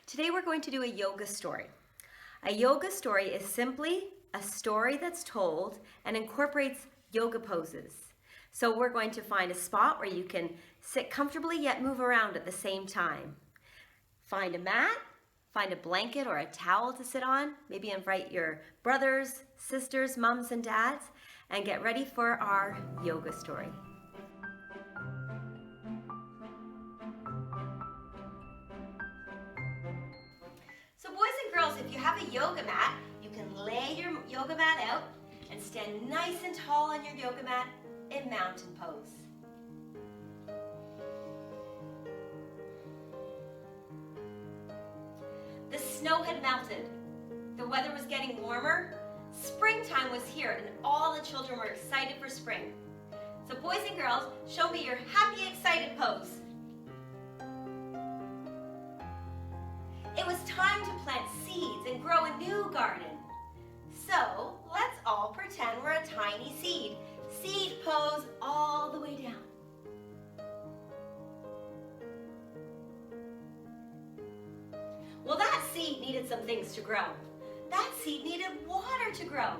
Today we're going to do a yoga story. A yoga story is simply a story that's told and incorporates yoga poses. So we're going to find a spot where you can sit comfortably yet move around at the same time. Find a mat, find a blanket or a towel to sit on, maybe invite your brothers, sisters, mums, and dads, and get ready for our yoga story. So boys and girls, if you have a yoga mat, you can lay your yoga mat out and stand nice and tall on your yoga mat in mountain pose. The snow had melted. The weather was getting warmer. Springtime was here and all the children were excited for spring. So boys and girls, show me your happy, excited pose. It was time to plant seeds and grow a new garden. So let's all pretend we're a tiny seed. Seed pose all the way down. Well, that seed needed some things to grow. That seed needed water to grow.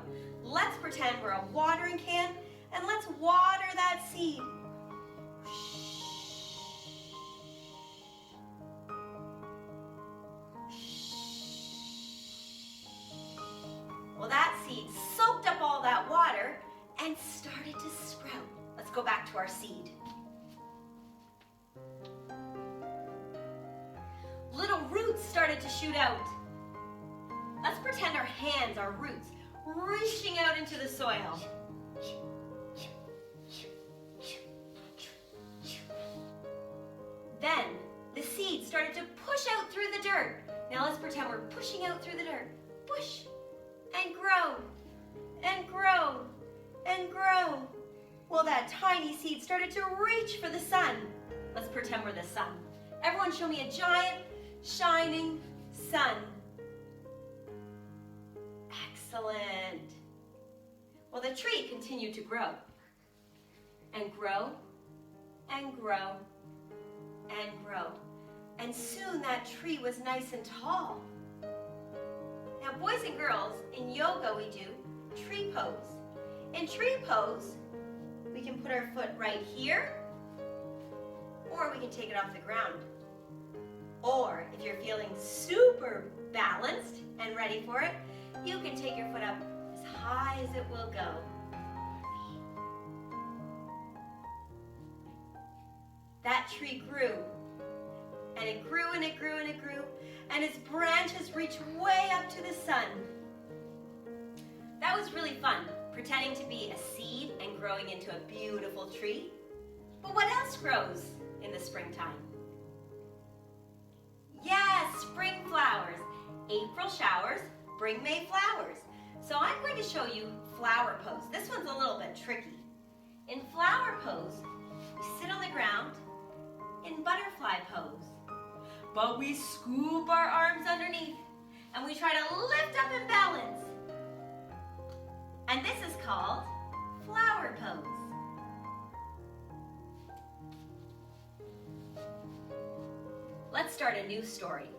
Let's pretend we're a watering can and let's water that seed. Well, that seed soaked up all that water and started to sprout. Let's go back to our seed. Little roots started to shoot out. Let's pretend our hands are roots reaching out into the soil. Then the seed started to push out through the dirt. Now let's pretend we're pushing out through the dirt. Push and grow and grow and grow. Well, that tiny seed started to reach for the sun. Let's pretend we're the sun. Everyone show me a giant, shining sun. Excellent. Well, the tree continued to grow and grow and grow and grow. And soon that tree was nice and tall. Now, boys and girls, in yoga we do tree pose. In tree pose, we can put our foot right here, or we can take it off the ground. Or if you're feeling super balanced and ready for it, you can take your foot up as high as it will go. That tree grew, and it grew and it grew and it grew, and its branches reached way up to the sun. That was really fun, pretending to be a seed and growing into a beautiful tree. But what else grows in the springtime? Yes, spring flowers. April showers bring May flowers. So I'm going to show you flower pose. This one's a little bit tricky. In flower pose, we sit on the ground in butterfly pose. But we scoop our arms underneath and we try to lift up and balance. And this is called flower pose. Let's start a new story.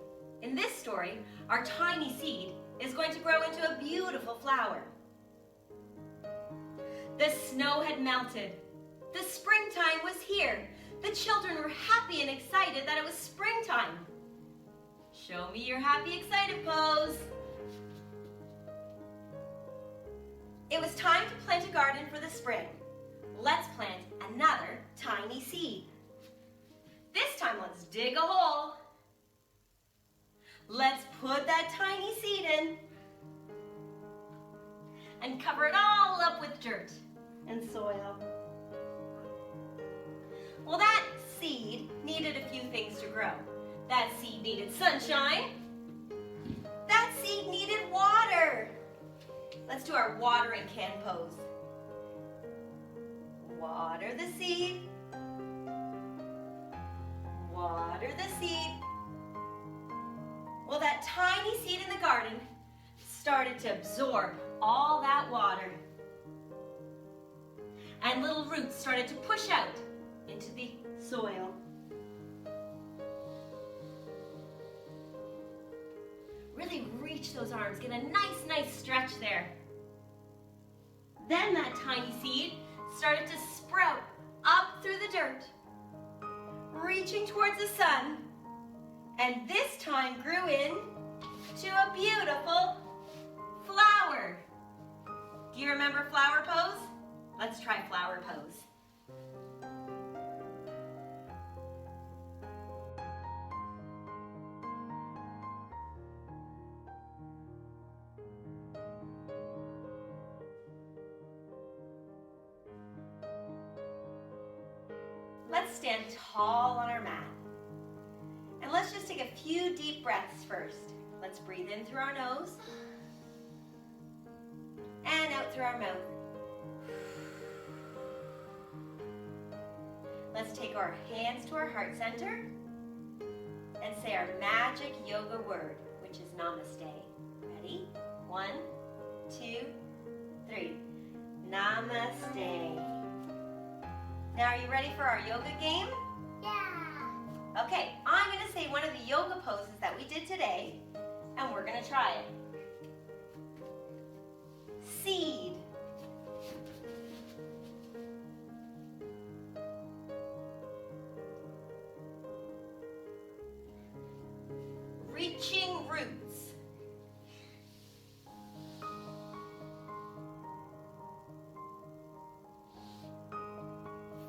In this story, our tiny seed is going to grow into a beautiful flower. The snow had melted. The springtime was here. The children were happy and excited that it was springtime. Show me your happy, excited pose. It was time to plant a garden for the spring. Let's plant another tiny seed. This time, let's dig a hole. Let's put that tiny seed in and cover it all up with dirt and soil. Well, that seed needed a few things to grow. That seed needed sunshine. That seed needed water. Let's do our watering can pose. Water the seed. Water the seed. Well, that tiny seed in the garden started to absorb all that water. And little roots started to push out into the soil. Really reach those arms. Get a nice stretch there. Then that tiny seed started to sprout up through the dirt, reaching towards the sun, and this time grew in to a beautiful flower. Do you remember flower pose? Let's try flower pose. Let's stand tall on our mat. And let's just take a few deep breaths first. Let's breathe in through our nose and out through our mouth. Let's take our hands to our heart center and say our magic yoga word, which is namaste. Ready? 1, 2, 3. Namaste. Now, are you ready for our yoga game? Yeah. Okay, I'm going to say one of the yoga poses that we did today, and we're going to try it. Seed. Reaching roots.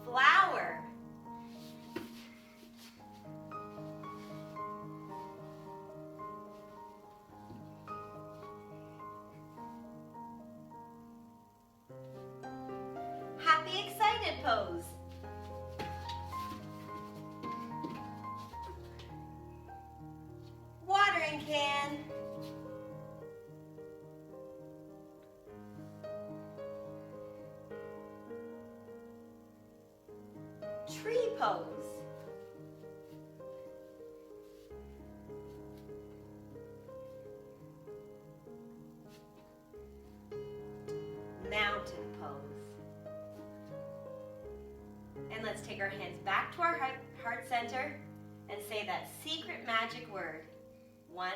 Flower. Happy excited pose. Watering can. Tree pose. Mountain pose. And let's take our hands back to our heart center and say that secret magic word. 1,